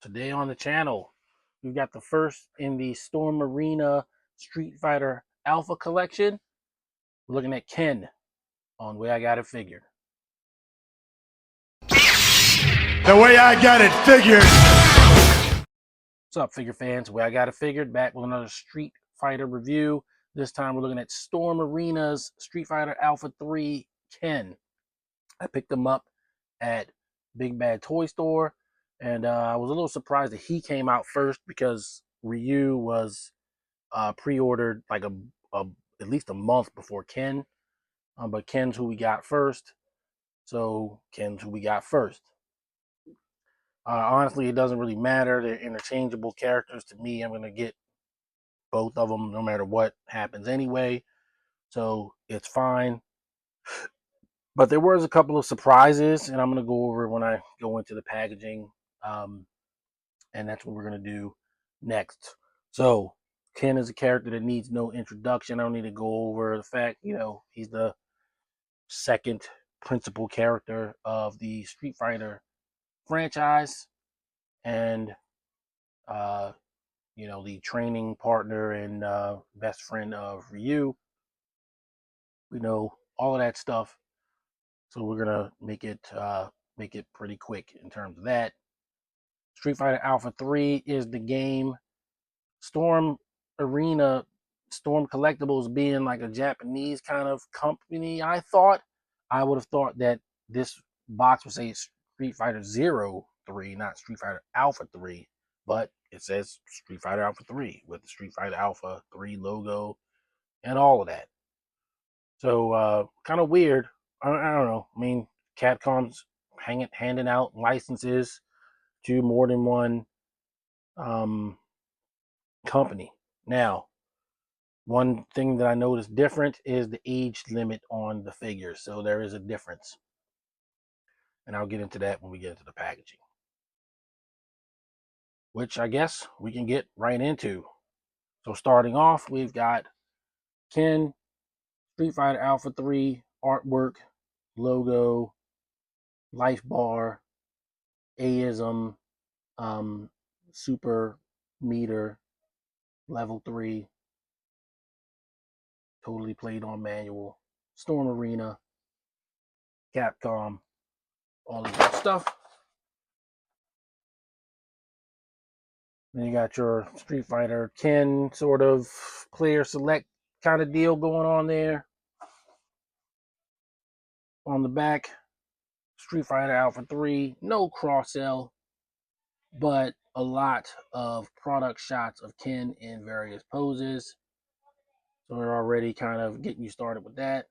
Today on the channel, we've got the first in the Storm Arena Street Fighter Alpha collection. We're looking at Ken on Way I Got It Figured. The way I got it figured. What's up, figure fans? Way I Got It Figured, back with another Street Fighter review. This time we're looking at Storm Arena's Street Fighter Alpha 3 Ken. I picked them up at Big Bad Toy Store, and I was a little surprised that he came out first because Ryu was pre-ordered like at least a month before Ken. But Ken's who we got first, so Ken's who we got first. Honestly, it doesn't really matter. They're interchangeable characters to me. I'm gonna get both of them no matter what happens anyway, so it's fine. But there was a couple of surprises, and I'm gonna go over when I go into the packaging, and that's what we're gonna do next. So Ken is a character that needs no introduction. I don't need to go over the fact, he's the second principal character of the Street Fighter franchise, and the training partner and best friend of Ryu. We know all of that stuff, so we're gonna make it pretty quick in terms of that. Street Fighter Alpha 3 is the game. Storm Arena, Storm Collectibles being like a Japanese kind of company, I would have thought that this box would say Street Fighter 03, not Street Fighter Alpha 3, but it says Street Fighter Alpha 3 with the Street Fighter Alpha 3 logo and all of that. So kind of weird. I don't know. I mean, Capcom's handing out licenses to more than one company. Now, one thing that I noticed different is the age limit on the figures. So there is a difference. And I'll get into that when we get into the packaging, which I guess we can get right into. So starting off, we've got Ken, Street Fighter Alpha 3 artwork, logo, life bar, Aism, super meter, level 3, totally played on manual, Storm Arena, Capcom, all of that stuff. Then you got your Street Fighter 10 sort of player select kind of deal going on there. On the back, Street Fighter Alpha 3, no cross-sell, but a lot of product shots of Ken in various poses. So they're already kind of getting you started with that.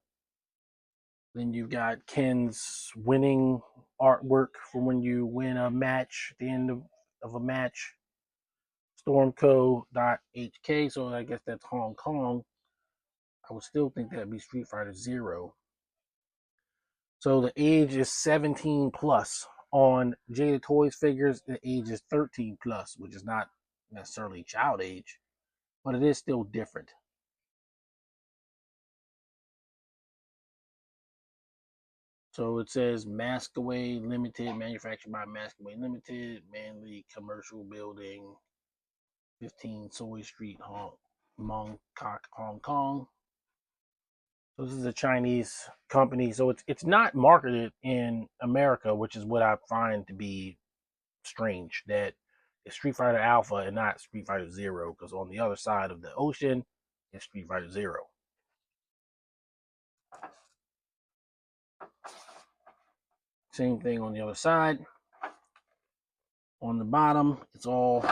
Then you've got Ken's winning artwork for when you win a match at the end of a match. Stormco.hk, so I guess that's Hong Kong. I would still think that'd be Street Fighter 0. So the age is 17 plus. On Jada Toys figures, the age is 13 plus, which is not necessarily child age, but it is still different. So it says Mask Away Limited, manufactured by Mask Away Limited, Manly Commercial Building, 15 Soy Street, Mong Kok, Hong Kong. So this is a Chinese company, so it's not marketed in America, which is what I find to be strange, that it's Street Fighter Alpha and not Street Fighter 0, because on the other side of the ocean is Street Fighter 0. Same thing on the other side. On the bottom, it's all,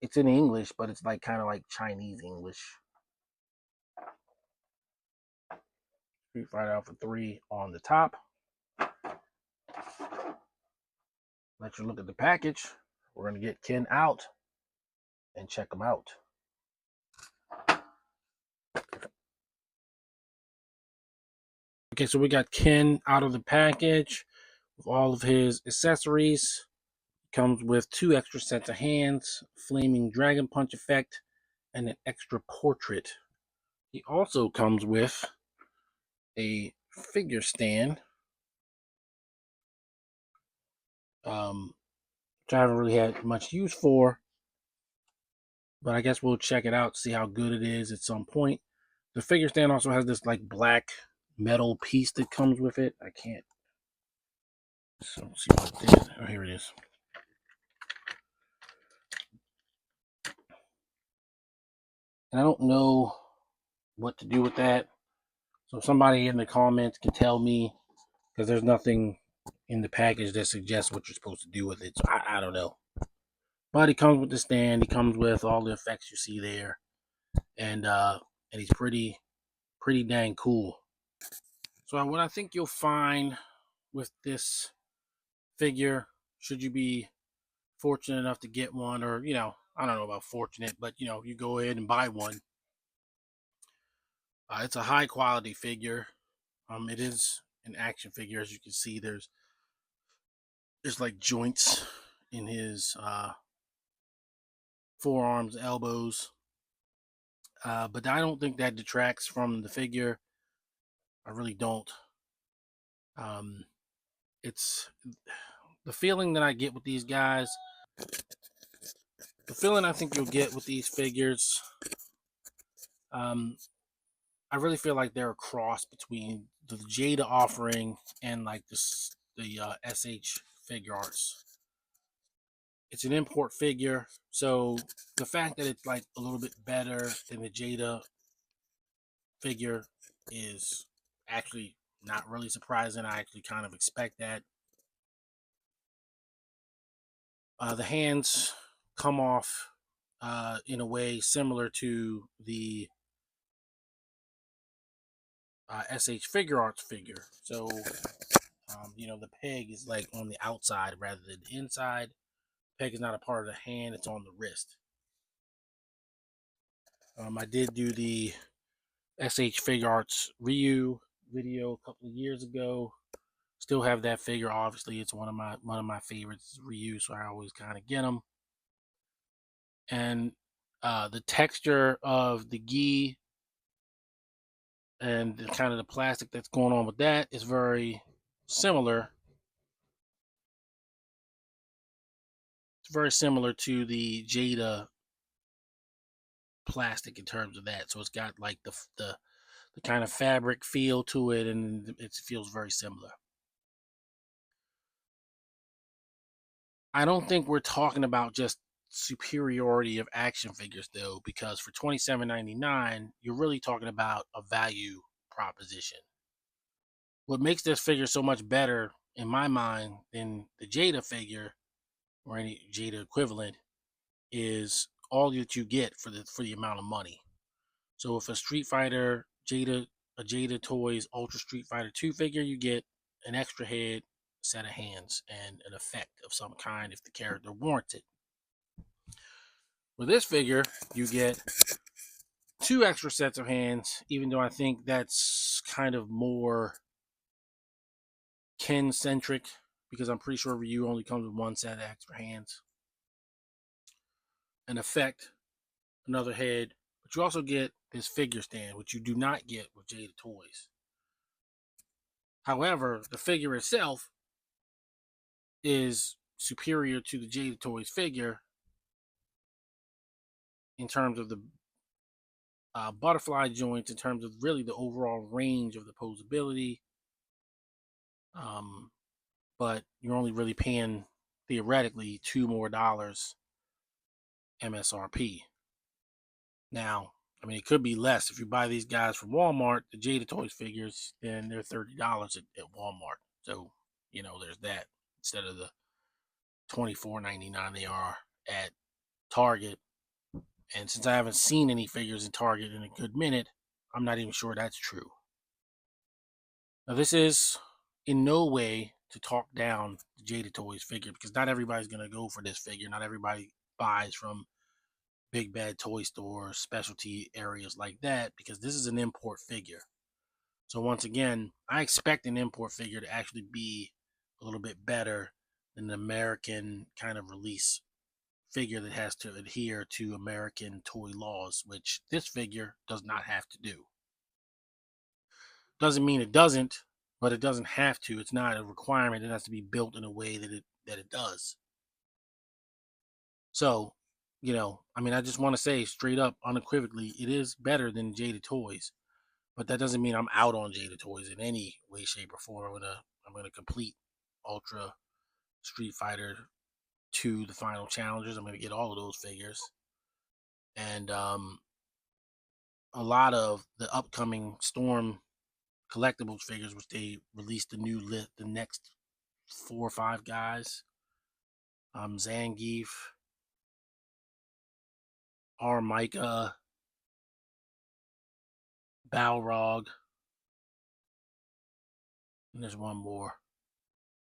it's in English, but it's like kind of like Chinese English. Street Fighter Alpha 3 on the top. Let you look at the package. We're going to get Ken out and check him out. Okay, so we got Ken out of the package with all of his accessories. Comes with 2 extra sets of hands, flaming dragon punch effect, and an extra portrait. He also comes with a figure stand which I haven't really had much use for, but I guess we'll check it out, see how good it is at some point. The figure stand also has this like black metal piece that comes with it. I can't. So let's see what it is. Oh, here it is. And I don't know what to do with that. So somebody in the comments can tell me, because there's nothing in the package that suggests what you're supposed to do with it. So I don't know. But he comes with the stand. He comes with all the effects you see there, and he's pretty dang cool. So what I think you'll find with this figure, should you be fortunate enough to get one, or I don't know about fortunate, but you go ahead and buy one. It's a high quality figure. It is an action figure, as you can see. There's like joints in his forearms, elbows, but I don't think that detracts from the figure. I really don't. Um, it's the feeling that I get with these guys. The feeling I think you'll get with these figures. Um, I really feel like they're a cross between the Jada offering and like the SH figure arts. It's an import figure, so the fact that it's like a little bit better than the Jada figure is actually not really surprising. I actually kind of expect that. The hands come off in a way similar to the SH figure arts figure. So, the peg is like on the outside rather than the inside. Peg is not a part of the hand, it's on the wrist. I did do the SH Figure Arts Ryu video a couple of years ago. Still have that figure. Obviously, it's one of my favorites, Ryu, so I always kind of get them. And the texture of the gi and the kind of the plastic that's going on with that is very similar. It's very similar to the Jada plastic in terms of that. So it's got like the kind of fabric feel to it, and it feels very similar. I don't think we're talking about just superiority of action figures though, because for $27.99, you're really talking about a value proposition. What makes this figure so much better in my mind than the Jada figure or any Jada equivalent is all that you get for the amount of money. So if a Street Fighter Jada Toys Ultra Street Fighter 2 figure, you get an extra head, set of hands, and an effect of some kind if the character warrants it. With this figure, you get two extra sets of hands, even though I think that's kind of more Ken centric, because I'm pretty sure Ryu only comes with one set of extra hands. An effect, another head, but you also get this figure stand, which you do not get with Jada Toys. However, the figure itself is superior to the Jada Toys figure in terms of the butterfly joints, in terms of really the overall range of the posability. Um, but you're only really paying theoretically $2 more MSRP. Now, I mean, it could be less if you buy these guys from Walmart, the Jada Toys figures, then they're $30 at Walmart. So, there's that instead of the $24.99 they are at Target. And since I haven't seen any figures in Target in a good minute, I'm not even sure that's true. Now, this is in no way to talk down the Jada Toys figure, because not everybody's going to go for this figure. Not everybody buys from big bad toy stores, specialty areas like that, because this is an import figure. So once again, I expect an import figure to actually be a little bit better than the American kind of release figure that has to adhere to American toy laws, which this figure does not have to do. Doesn't mean it doesn't, but it doesn't have to. It's not a requirement. It has to be built in a way that it that it does. So, I mean, I just want to say straight up, unequivocally, it is better than Jada Toys. But that doesn't mean I'm out on Jada Toys in any way, shape, or form. I'm gonna complete Ultra Street Fighter 2, the final challengers. I'm gonna get all of those figures, and a lot of the upcoming Storm Collectibles figures, which they released the new lit, the next 4 or 5 guys. Zangief, Armika, Balrog, and there's one more.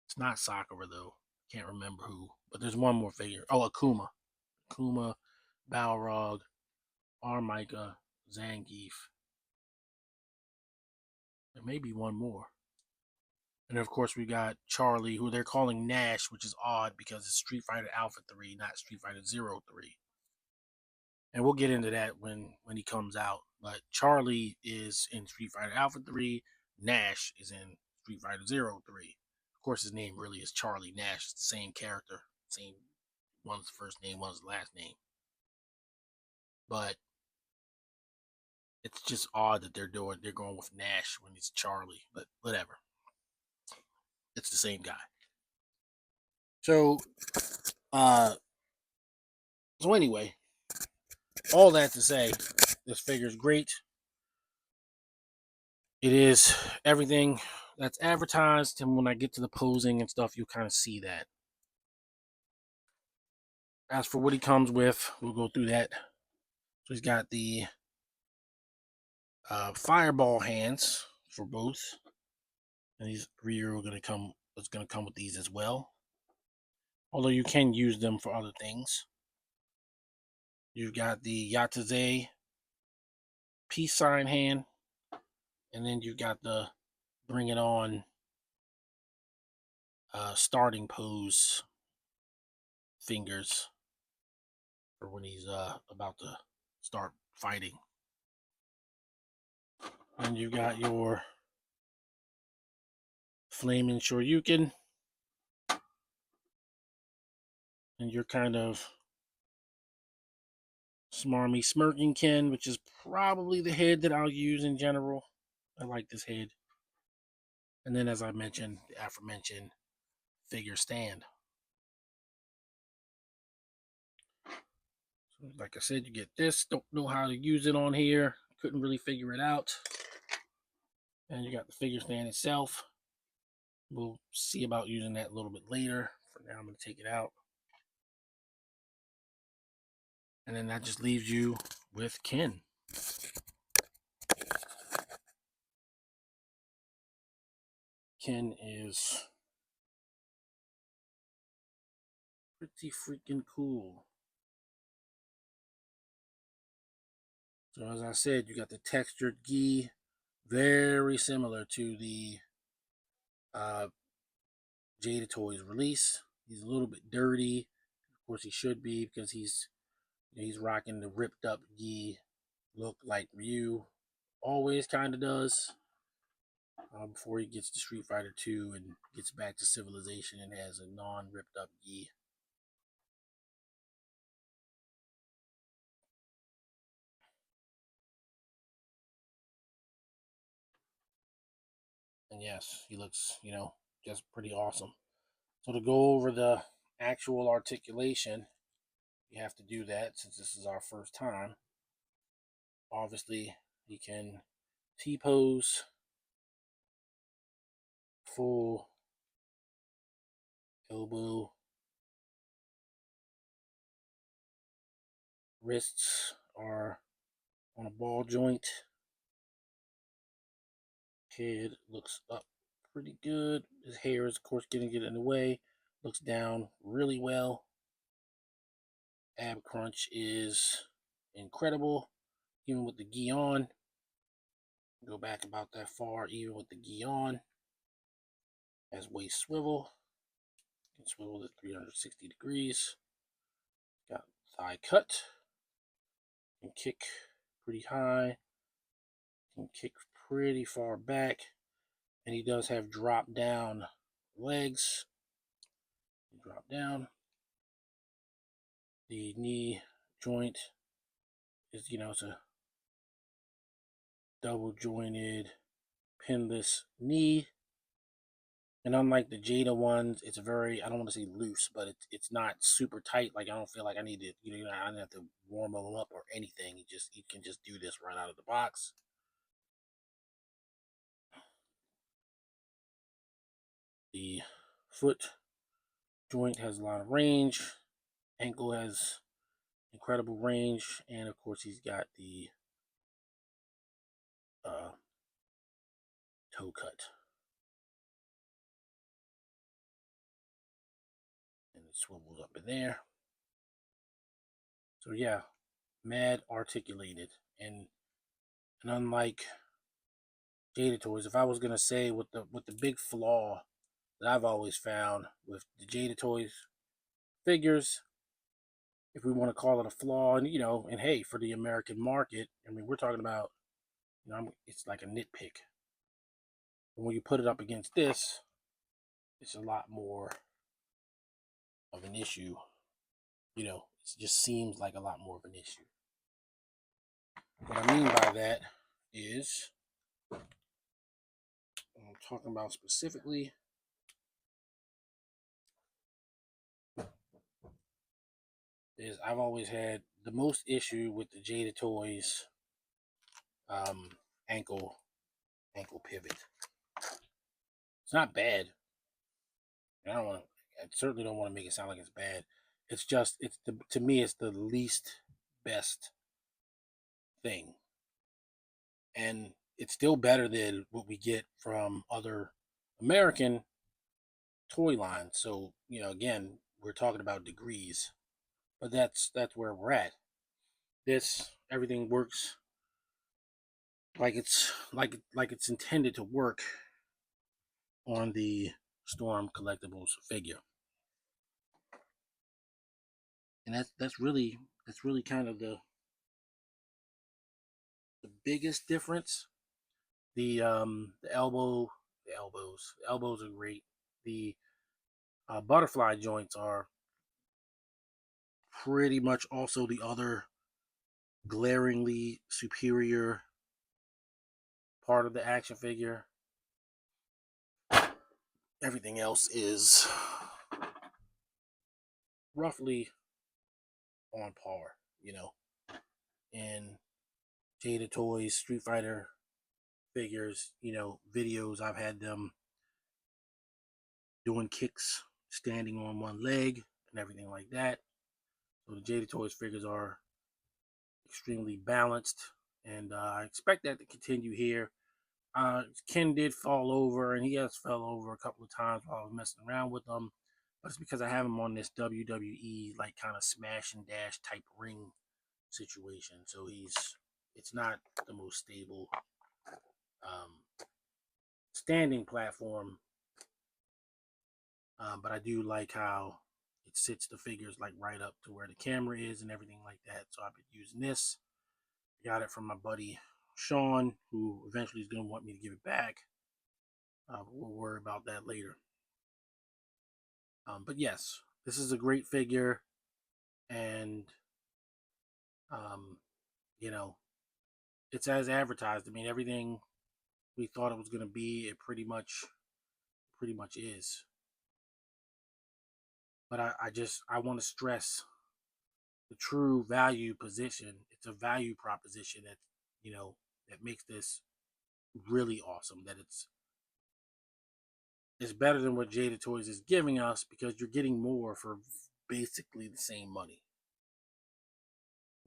It's not Sakura though. Can't remember who, but there's one more figure. Oh, Akuma, Balrog, Armika, Zangief. There may be one more. And of course, we got Charlie, who they're calling Nash, which is odd because it's Street Fighter Alpha 3, not Street Fighter Zero 3. And we'll get into that when he comes out. But Charlie is in Street Fighter Alpha 3. Nash is in Street Fighter Zero 3. Of course, his name really is Charlie Nash. It's the same character. Same, one's the first name, one's the last name. But it's just odd that they're going with Nash when it's Charlie. But whatever. It's the same guy. So, uh, so anyway, all that to say, this figure's great. It is everything that's advertised, and when I get to the posing and stuff, you'll kind of see that. As for what he comes with, we'll go through that. So he's got the fireball hands for both, and these rear are going to come. It's going to come with these as well. Although you can use them for other things. You've got the Yatase peace sign hand, and then you've got the Bring It On starting pose fingers for when he's about to start fighting. And you got your Flaming Shoryuken, and your kind of smarmy smirking Ken, which is probably the head that I'll use in general. I like this head. And then, as I mentioned, the aforementioned figure stand. So, like I said, you get this. Don't know how to use it on here. Couldn't really figure it out. And you got the figure stand itself. We'll see about using that a little bit later. For now, I'm going to take it out. And then that just leaves you with Ken. Ken is pretty freaking cool. So as I said, you got the textured gi, very similar to the Jada Toys release. He's a little bit dirty. Of course, he should be because he's rocking the ripped up gi look like Ryu always kind of does. Before he gets to Street Fighter 2 and gets back to Civilization and has a non-ripped up gi. And yes, he looks, just pretty awesome. So to go over the actual articulation, you have to do that since this is our first time. Obviously, he can T-pose, full elbow, wrists are on a ball joint. Head looks up pretty good. His hair is, of course, getting in the way. Looks down really well. Ab crunch is incredible, even with the gi on. Go back about that far, even with the gi on. Has waist swivel. Can swivel at 360 degrees. Got thigh cut. Can kick pretty high. Can kick pretty far back. And he does have drop down legs. drop down. The knee joint is, it's a double jointed pinless knee. And unlike the Jada ones, it's very, I don't want to say loose, but it's not super tight. Like, I don't feel like I need to, I don't have to warm them up or anything. You can just do this right out of the box. The foot joint has a lot of range. Ankle has incredible range. And of course, he's got the toe cut. And it swivels up in there. So yeah, mad articulated. And unlike Jada toys, if I was gonna say what the big flaw that I've always found with the Jada toys figures, if we want to call it a flaw, and and hey, for the American market, I mean, we're talking about, it's like a nitpick. And when you put it up against this, it's a lot more of an issue. It just seems like a lot more of an issue. What I mean by that is, I'm talking about specifically, is I've always had the most issue with the Jada toys um, ankle pivot. It's not bad. I certainly don't want to make it sound like it's bad. It's just, to me, it's the least best thing, and it's still better than what we get from other American toy lines. So again, we're talking about degrees, but that's where we're at. Everything works like it's intended to work on the Storm Collectibles figure, and that's really kind of the biggest difference. The elbows are great. The butterfly joints are pretty much also the other glaringly superior part of the action figure. Everything else is roughly on par, in Jada Toys, Street Fighter figures, videos. I've had them doing kicks, standing on one leg, and everything like that. So the Jada Toys figures are extremely balanced, and I expect that to continue here. Ken did fall over, and he has fell over a couple of times while I was messing around with them, but it's because I have him on this WWE like kind of smash and dash type ring situation. So it's not the most stable standing platform, but I do like how it sits the figures like right up to where the camera is and everything like that. So I've been using this. Got it from my buddy Sean, who eventually is going to want me to give it back. But we'll worry about that later. But yes, this is a great figure, and um, you know, it's as advertised. I mean, everything we thought it was going to be, it pretty much is. But I want to stress the true value position. It's a value proposition that that makes this really awesome. That it's better than what Jada Toys is giving us, because you're getting more for basically the same money.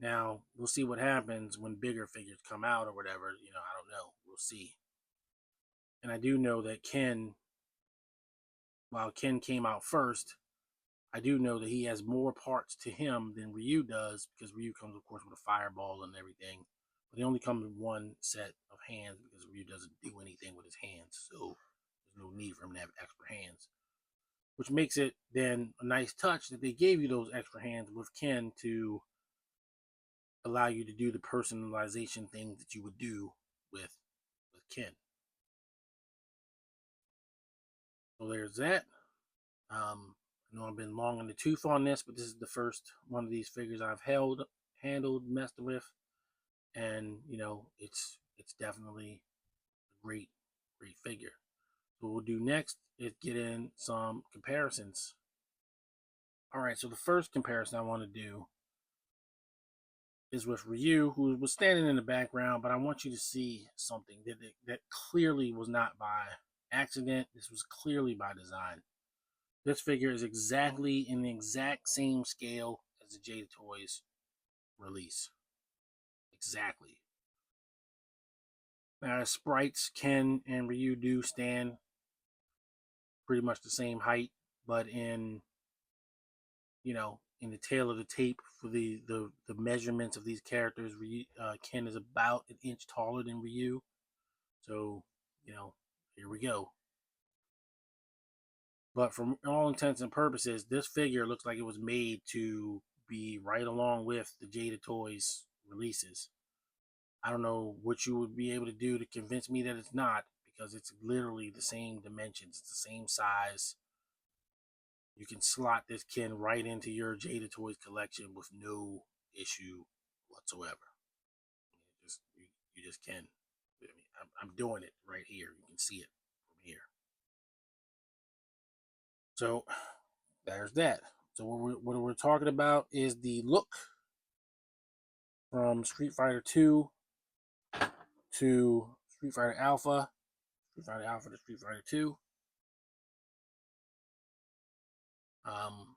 Now, we'll see what happens when bigger figures come out or whatever. I don't know. We'll see. And I do know that while Ken came out first, I do know that he has more parts to him than Ryu does, because Ryu comes, of course, with a fireball and everything. But he only comes with one set of hands, because Ryu doesn't do anything with his hands. So there's no need for him to have extra hands, which makes it then a nice touch that they gave you those extra hands with Ken to allow you to do the personalization thing that you would do with Ken. So there's that. I know I've been long in the tooth on this, but this is the first one of these figures I've handled, messed with, and it's definitely a great figure. So what we'll do next is get in some comparisons. All right, so the first comparison I want to do is with Ryu, who was standing in the background, but I want you to see something that clearly was not by accident. This was clearly by design. This figure is exactly in the exact same scale as the Jada Toys release. Exactly. Now, sprites, Ken and Ryu do stand pretty much the same height, but in the tail of the tape for the measurements of these characters, Ken is about an inch taller than Ryu. So, here we go. But for all intents and purposes, this figure looks like it was made to be right along with the Jada Toys releases. I don't know what you would be able to do to convince me that it's not, because it's literally the same dimensions, it's the same size. You can slot this Ken right into your Jada Toys collection with no issue whatsoever. You just can. I mean, I'm doing it right here. You can see it from here. So there's that. So what we're talking about is the look from Street Fighter 2 to Street Fighter Alpha, Street Fighter Alpha to Street Fighter 2. Um,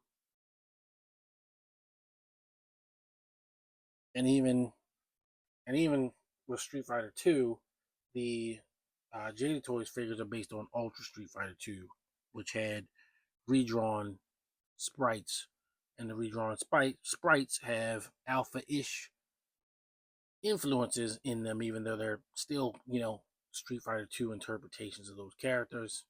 and even with Street Fighter 2, the Jada Toys figures are based on Ultra Street Fighter 2, which had redrawn sprites, and the redrawn sprites have alpha-ish influences in them, even though they're still, Street Fighter 2 interpretations of those characters.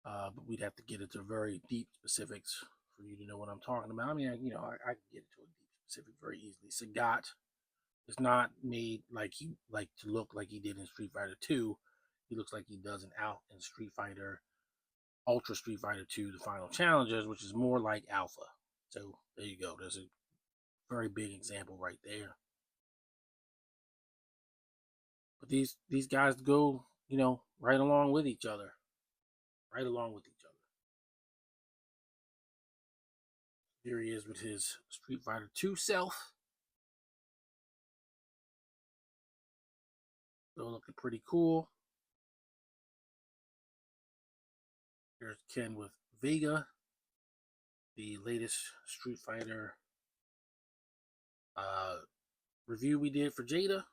But we'd have to get into very deep specifics for you to know what I'm talking about. I mean, I can get into a deep specific very easily. Sagat is not made to look like he did in Street Fighter 2. He looks like he does in Street Fighter Ultra Street Fighter 2, the Final Challengers, which is more like Alpha. So there you go. There's a very big example right there. But these guys go, right along with each other. Right along with each other. Here he is with his Street Fighter 2 self. So looking pretty cool. Here's Ken with Vega, the latest Street Fighter review we did for Jada.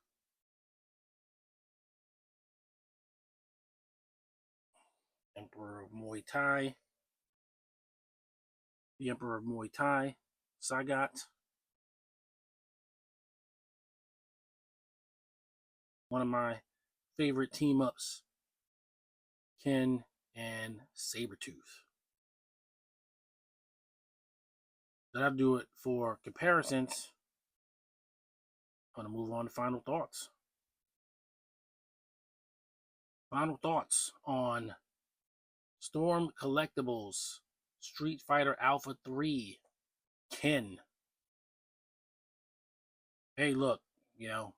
Emperor of Muay Thai. The Emperor of Muay Thai, Sagat. One of my favorite team ups, Ken and Sabretooth. That'll do it for comparisons. I'm going to move on to final thoughts. Final thoughts on Storm Collectibles Street Fighter Alpha 3 Ken. Hey, look,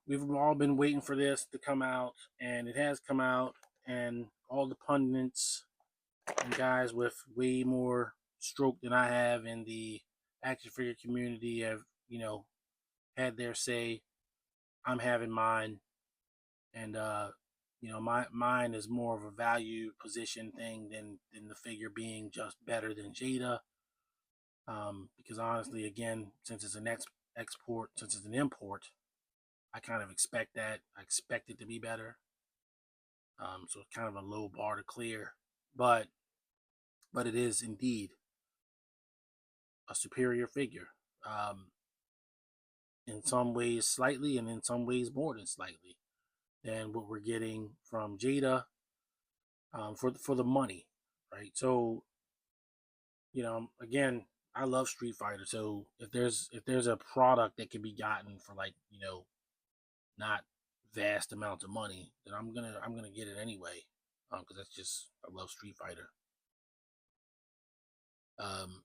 we've all been waiting for this to come out, and it has come out, and all the pundits and guys with way more stroke than I have in the action figure community have, had their say. I'm having mine, and mine is more of a value position thing than the figure being just better than Jada. Because honestly, again, since it's an export, since it's an import, I kind of expect that. I expect it to be better. So it's kind of a low bar to clear, but it is indeed a superior figure. In some ways slightly, and in some ways more than slightly, than what we're getting from Jada, for the money, right? So, again, I love Street Fighter. So if there's a product that can be gotten for not vast amounts of money, then I'm gonna get it anyway, because that's just, I love Street Fighter.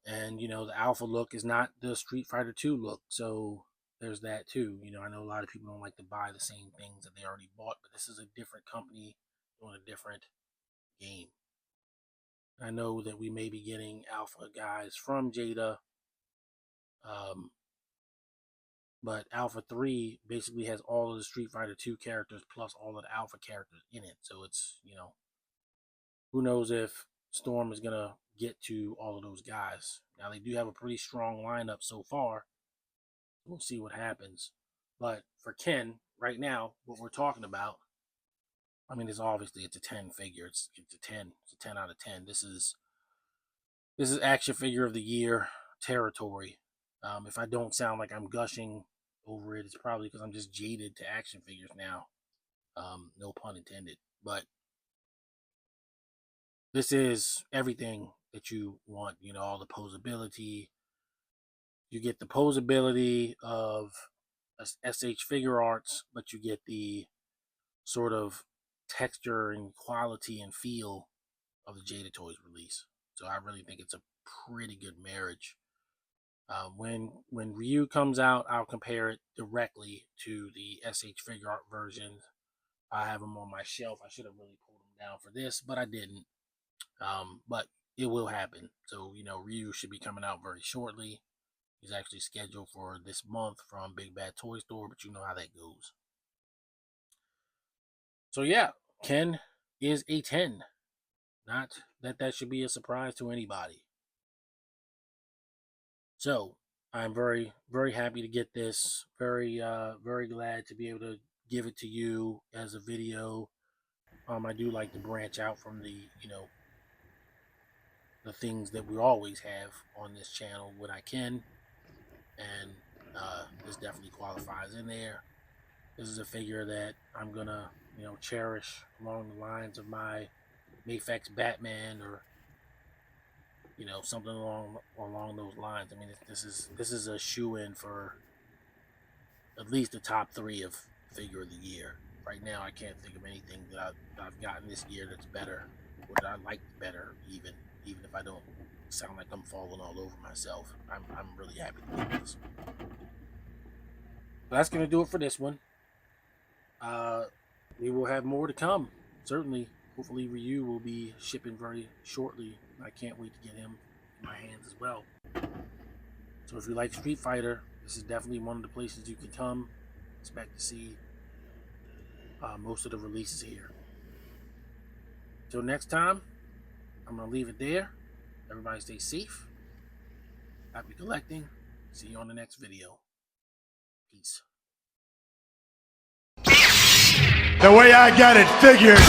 And the alpha look is not the Street Fighter 2 look, so there's that too. I know a lot of people don't like to buy the same things that they already bought, but this is a different company doing a different game. I know that we may be getting alpha guys from Jada, um, but Alpha 3 basically has all of the Street Fighter 2 characters plus all of the alpha characters in it. So it's, who knows if Storm is going to get to all of those guys. Now, they do have a pretty strong lineup so far. We'll see what happens. But for Ken, right now, what we're talking about, I mean, it's a 10 figure. It's a 10. It's a 10 out of 10. This is action figure of the year territory. If I don't sound like I'm gushing over it, it's probably because I'm just jaded to action figures now. No pun intended. But this is everything that you want. All the posability. You get the posability of SH Figure Arts, but you get the sort of texture and quality and feel of the Jada Toys release. So I really think it's a pretty good marriage. When Ryu comes out, I'll compare it directly to the SH Figure Art version. I have them on my shelf. I should have really pulled them down for this, but I didn't. But it will happen. So, Ryu should be coming out very shortly. He's actually scheduled for this month from Big Bad Toy Store, but you know how that goes. So, yeah, Ken is a 10. Not that should be a surprise to anybody. So, I'm very, very happy to get this. Very, very glad to be able to give it to you as a video. I do like to branch out from the, the things that we always have on this channel when I can. And this definitely qualifies in there. This is a figure that I'm gonna, cherish along the lines of my Mafex Batman, or something along those lines. I mean, this is a shoe-in for at least the top 3 of figure of the year. Right now, I can't think of anything that I've gotten this year that's better, or that I like better, even if I don't sound like I'm falling all over myself. I'm really happy to get this. But that's gonna do it for this one. We will have more to come. Certainly, hopefully Ryu will be shipping very shortly. I can't wait to get him in my hands as well. So if you like Street Fighter, this is definitely one of the places you can come. Expect to see most of the releases here. Till next time, I'm going to leave it there. Everybody stay safe. Happy collecting. See you on the next video. Peace. The way I got it figured.